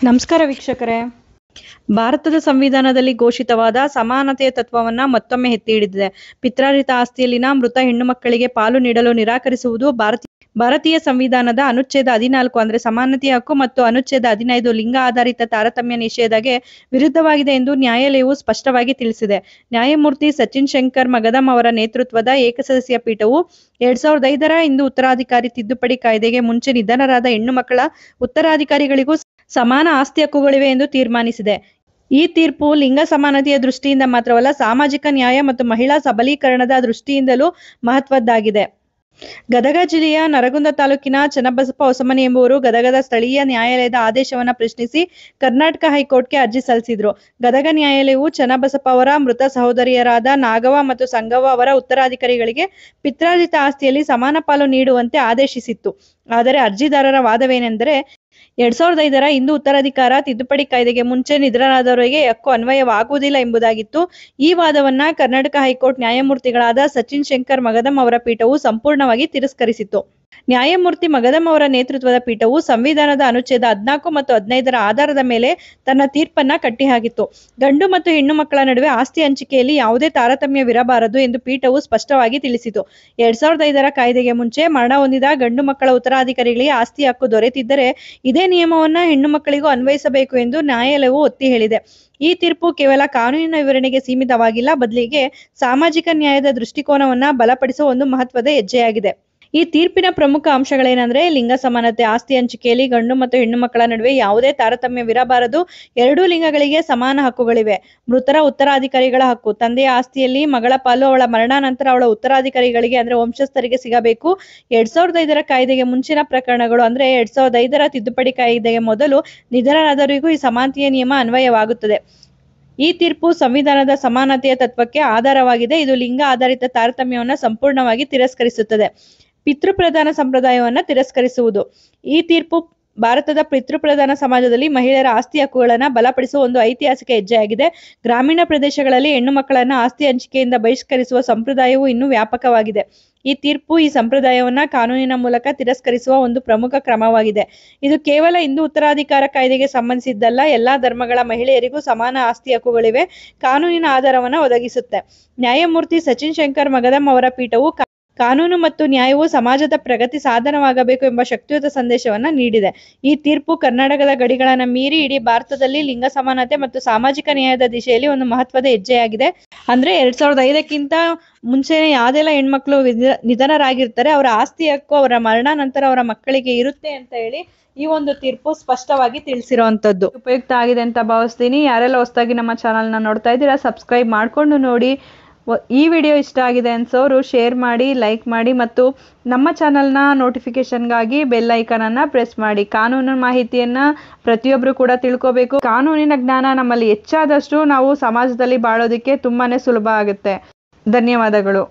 ನಮಸ್ಕಾರ ವೀಕ್ಷಕರೇ. ಭಾರತದ ಸಂವಿಧಾನದಲ್ಲಿ ಘೋಷಿತವಾದ ಸಮಾನತೆಯ ತತ್ವವನ್ನ ಮತ್ತೊಮ್ಮೆ ಎತ್ತಿ ಹಿಡಿದಿದೆ. ಪಿತ್ರಾರ್ಜಿತ ಆಸ್ತಿಯಲ್ಲಿನ ಮೃತ ಹೆಣ್ಣು ಮಕ್ಕಳಿಗೆ ಪಾಲು ನೀಡಲು ನಿರಾಕರಿಸುವುದು ಭಾರತೀಯ ಸಂವಿಧಾನದ ಅನುಚ್ಛೇದ 14 ಅಂದ್ರೆ ಸಮಾನತೆಯ ಹಕ್ಕು ಮತ್ತು ಅನುಚ್ಛೇದ 15 ಲಿಂಗ ಆಧಾರಿತ ತಾರತಮ್ಯ ನಿಷೇಧಕ್ಕೆ ವಿರುದ್ಧವಾಗಿದೆ ಎಂದು ನ್ಯಾಯಾಲಯವು ಸ್ಪಷ್ಟವಾಗಿ ತಿಳಿಸಿದೆ. ನ್ಯಾಯಮೂರ್ತಿ ಸಚಿನ್ ಶಂಕರ್ ಮಗದಮ್ ಅವರ ನೇತೃತ್ವದ ಏಕಸದಸ್ಯ ಪೀಠವು 2005ರ ಹಿಂದೂ ಉತ್ತರಾಧಿಕಾರಿ ತಿದ್ದುಪಡಿ ಕಾಯ್ದೆಗೆ ಮುಂಚೆ ನಿಧನರಾದ ಹೆಣ್ಣು ಮಕ್ಕಳ ಉತ್ತರಾಧಿಕಾರಿಗಳಿಗೂ ಸಮಾನ ಆಸ್ತಿ ಹಕ್ಕುಗಳಿವೆ ಎಂದು ತೀರ್ಮಾನಿಸಿದೆ. ಈ ತೀರ್ಪು ಲಿಂಗ ಸಮಾನತೆಯ ದೃಷ್ಟಿಯಿಂದ ಮಾತ್ರವಲ್ಲ, ಸಾಮಾಜಿಕ ನ್ಯಾಯ ಮತ್ತು ಮಹಿಳಾ ಸಬಲೀಕರಣದ ದೃಷ್ಟಿಯಿಂದಲೂ ಮಹತ್ವದ್ದಾಗಿದೆ. ಗದಗ ಜಿಲ್ಲೆಯ ನರಗುಂದ ತಾಲೂಕಿನ ಚನ್ನಬಸಪ್ಪ ಹೊಸಮನಿ ಎಂಬುವರು ಗದಗದ ಸ್ಥಳೀಯ ನ್ಯಾಯಾಲಯದ ಆದೇಶವನ್ನು ಪ್ರಶ್ನಿಸಿ ಕರ್ನಾಟಕ ಹೈಕೋರ್ಟ್ಗೆ ಅರ್ಜಿ ಸಲ್ಲಿಸಿದ್ರು. ಗದಗ ನ್ಯಾಯಾಲಯವು ಚನ್ನಬಸಪ್ಪ ಅವರ ಮೃತ ಸಹೋದರಿಯರಾದ ನಾಗವ್ವ ಮತ್ತು ಸಂಗವ್ವ ಅವರ ಉತ್ತರಾಧಿಕಾರಿಗಳಿಗೆ ಪಿತ್ರಾರ್ಜಿತ ಆಸ್ತಿಯಲ್ಲಿ ಸಮಾನ ಪಾಲು ನೀಡುವಂತೆ ಆದೇಶಿಸಿತ್ತು. ಆದರೆ ಅರ್ಜಿದಾರರ ವಾದವೇನೆಂದರೆ 2005ರ ಹಿಂದೂ ಉತ್ತರಾಧಿಕಾರ ತಿದ್ದುಪಡಿ ಕಾಯ್ದೆಗೆ ಮುಂಚೆ ನಿಧನರಾದವರಿಗೆ ಹಕ್ಕು ಅನ್ವಯವಾಗುವುದಿಲ್ಲ ಎಂಬುದಾಗಿತ್ತು. ಈ ವಾದವನ್ನ ಕರ್ನಾಟಕ ಹೈಕೋರ್ಟ್ ನ್ಯಾಯಮೂರ್ತಿಗಳಾದ ಸಚಿನ್ ಶಂಕರ್ ಮಗದಮ್ ಅವರ ಪೀಠವು ಸಂಪೂರ್ಣವಾಗಿ ತಿರಸ್ಕರಿಸಿತು. ನ್ಯಾಯಮೂರ್ತಿ ಮಗದಮ್ ಅವರ ನೇತೃತ್ವದ ಪೀಠವು ಸಂವಿಧಾನದ ಅನುಚ್ಛೇದ 14 ಮತ್ತು 15ರ ಆಧಾರದ ಮೇಲೆ ತನ್ನ ತೀರ್ಪನ್ನ ಕಟ್ಟಿಹಾಕಿತ್ತು. ಗಂಡು ಮತ್ತು ಹೆಣ್ಣು ಮಕ್ಕಳ ನಡುವೆ ಆಸ್ತಿ ಹಂಚಿಕೆಯಲ್ಲಿ ಯಾವುದೇ ತಾರತಮ್ಯವಿರಬಾರದು ಎಂದು ಪೀಠವು ಸ್ಪಷ್ಟವಾಗಿ ತಿಳಿಸಿತು. 2005ರ ಕಾಯ್ದೆಗೆ ಮುಂಚೆ ಮರಣ ಹೊಂದಿದ ಗಂಡು ಮಕ್ಕಳ ಉತ್ತರಾಧಿಕಾರಿಗಳಿಗೆ ಆಸ್ತಿ ಹಕ್ಕು ದೊರೆತಿದ್ದರೆ ಇದೇ ನಿಯಮವನ್ನ ಹೆಣ್ಣು ಮಕ್ಕಳಿಗೂ ಅನ್ವಯಿಸಬೇಕು ಎಂದು ನ್ಯಾಯಾಲಯವು ಒತ್ತಿ ಹೇಳಿದೆ. ಈ ತೀರ್ಪು ಕೇವಲ ಕಾನೂನಿನ ವಿವರಣೆಗೆ ಸೀಮಿತವಾಗಿಲ್ಲ, ಬದಲಿಗೆ ಸಾಮಾಜಿಕ ನ್ಯಾಯದ ದೃಷ್ಟಿಕೋನವನ್ನ ಬಲಪಡಿಸುವ ಒಂದು ಮಹತ್ವದ ಹೆಜ್ಜೆಯಾಗಿದೆ. ಈ ತೀರ್ಪಿನ ಪ್ರಮುಖ ಅಂಶಗಳೇನೆಂದ್ರೆ, ಲಿಂಗ ಸಮಾನತೆ, ಆಸ್ತಿ ಹಂಚಿಕೆಯಲ್ಲಿ ಗಂಡು ಮತ್ತು ಹೆಣ್ಣು ಮಕ್ಕಳ ನಡುವೆ ಯಾವುದೇ ತಾರತಮ್ಯವಿರಬಾರದು, ಎರಡೂ ಲಿಂಗಗಳಿಗೆ ಸಮಾನ ಹಕ್ಕುಗಳಿವೆ, ಮೃತರ ಉತ್ತರಾಧಿಕಾರಿಗಳ ಹಕ್ಕು, ತಂದೆಯ ಆಸ್ತಿಯಲ್ಲಿ ಮಗಳ ಪಾಲು ಅವಳ ಮರಣ ನಂತರ ಅವಳ ಉತ್ತರಾಧಿಕಾರಿಗಳಿಗೆ ಅಂದ್ರೆ ವಂಶಸ್ಥರಿಗೆ ಸಿಗಬೇಕು. 2005ರ ಕಾಯ್ದೆಗೆ ಮುಂಚಿನ ಪ್ರಕರಣಗಳು ಅಂದ್ರೆ 2005ರ ತಿದ್ದುಪಡಿ ಕಾಯ್ದೆಗೆ ಮೊದಲು ನಿಧನರಾದವರಿಗೂ ಈ ಸಮಾನತೆಯ ನಿಯಮ ಅನ್ವಯವಾಗುತ್ತದೆ. ಈ ತೀರ್ಪು ಸಂವಿಧಾನದ ಸಮಾನತೆಯ ತತ್ವಕ್ಕೆ ಆಧಾರವಾಗಿದೆ. ಇದು ಲಿಂಗ ಆಧಾರಿತ ತಾರತಮ್ಯವನ್ನು ಸಂಪೂರ್ಣವಾಗಿ ತಿರಸ್ಕರಿಸುತ್ತದೆ. ಪಿತೃಪ್ರಧಾನ ಸಂಪ್ರದಾಯವನ್ನ ತಿರಸ್ಕರಿಸುವುದು. ಈ ತೀರ್ಪು ಭಾರತದ ಪಿತೃಪ್ರಧಾನ ಸಮಾಜದಲ್ಲಿ ಮಹಿಳೆಯರ ಆಸ್ತಿ ಹಕ್ಕುಗಳನ್ನು ಬಲಪಡಿಸುವ ಒಂದು ಐತಿಹಾಸಿಕ ಹೆಜ್ಜೆಯಾಗಿದೆ. ಗ್ರಾಮೀಣ ಪ್ರದೇಶಗಳಲ್ಲಿ ಹೆಣ್ಣು ಮಕ್ಕಳನ್ನ ಆಸ್ತಿ ಹಂಚಿಕೆಯಿಂದ ಬಹಿಷ್ಕರಿಸುವ ಸಂಪ್ರದಾಯವು ಇನ್ನೂ ವ್ಯಾಪಕವಾಗಿದೆ. ಈ ತೀರ್ಪು ಈ ಸಂಪ್ರದಾಯವನ್ನ ಕಾನೂನಿನ ಮೂಲಕ ತಿರಸ್ಕರಿಸುವ ಒಂದು ಪ್ರಮುಖ ಕ್ರಮವಾಗಿದೆ. ಇದು ಕೇವಲ ಹಿಂದೂ ಉತ್ತರಾಧಿಕಾರ ಕಾಯ್ದೆಗೆ ಸಂಬಂಧಿಸಿದ್ದಲ್ಲ, ಎಲ್ಲಾ ಧರ್ಮಗಳ ಮಹಿಳೆಯರಿಗೂ ಸಮಾನ ಆಸ್ತಿ ಹಕ್ಕುಗಳಿವೆ ಕಾನೂನಿನ ಆಧಾರವನ್ನ ಒದಗಿಸುತ್ತೆ. ನ್ಯಾಯಮೂರ್ತಿ ಸಚಿನ್ ಶಂಕರ್ ಮಗದಮ್ ಅವರ ಪೀಠವು ಕಾನೂನು ಮತ್ತು ನ್ಯಾಯವು ಸಮಾಜದ ಪ್ರಗತಿ ಸಾಧನವಾಗಬೇಕು ಎಂಬ ಶಕ್ತಿಯುತ ಸಂದೇಶವನ್ನ ನೀಡಿದೆ. ಈ ತೀರ್ಪು ಕರ್ನಾಟಕದ ಗಡಿಗಳನ್ನ ಮೀರಿ ಇಡೀ ಭಾರತದಲ್ಲಿ ಲಿಂಗ ಸಮಾನತೆ ಮತ್ತು ಸಾಮಾಜಿಕ ನ್ಯಾಯದ ದಿಶೆಯಲ್ಲಿ ಒಂದು ಮಹತ್ವದ ಹೆಜ್ಜೆಯಾಗಿದೆ. ಅಂದ್ರೆ 2005ಕ್ಕಿಂತ ಮುಂಚೆ ಯಾವ್ದೆಲ್ಲ ಹೆಣ್ಮಕ್ಳು ನಿಧನರಾಗಿರ್ತಾರೆ ಅವರ ಆಸ್ತಿ ಹಕ್ಕು ಅವರ ಮರಣ ನಂತರ ಅವರ ಮಕ್ಕಳಿಗೆ ಇರುತ್ತೆ ಅಂತ ಹೇಳಿ ಈ ಒಂದು ತೀರ್ಪು ಸ್ಪಷ್ಟವಾಗಿ ತಿಳಿಸಿರುವಂತದ್ದು. ಉಪಯುಕ್ತ ಆಗಿದೆ ಅಂತ ಭಾವಿಸ್ತೀನಿ. ಯಾರೆಲ್ಲ ಹೊಸದಾಗಿ ನಮ್ಮ ಚಾನಲ್ನ ನೋಡ್ತಾ ಇದ್ದೀರಾ ಸಬ್ಸ್ಕ್ರೈಬ್ ಮಾಡ್ಕೊಂಡು ನೋಡಿ. ಈ ವಿಡಿಯೋ ಇಷ್ಟ ಆಗಿದೆ ಅನ್ಸೋರು ಶೇರ್ ಮಾಡಿ, ಲೈಕ್ ಮಾಡಿ ಮತ್ತು ನಮ್ಮ ಚಾನಲ್ನ ನೋಟಿಫಿಕೇಶನ್ಗಾಗಿ ಬೆಲ್ ಐಕಾನ್ ಅನ್ನ ಪ್ರೆಸ್ ಮಾಡಿ. ಕಾನೂನು ಮಾಹಿತಿಯನ್ನ ಪ್ರತಿಯೊಬ್ಬರು ಕೂಡ ತಿಳ್ಕೋಬೇಕು. ಕಾನೂನಿನ ಜ್ಞಾನ ನಮ್ಮಲ್ಲಿ ಹೆಚ್ಚಾದಷ್ಟು ನಾವು ಸಮಾಜದಲ್ಲಿ ಬಾಳೋದಕ್ಕೆ ತುಂಬಾನೇ ಸುಲಭ ಆಗುತ್ತೆ. ಧನ್ಯವಾದಗಳು.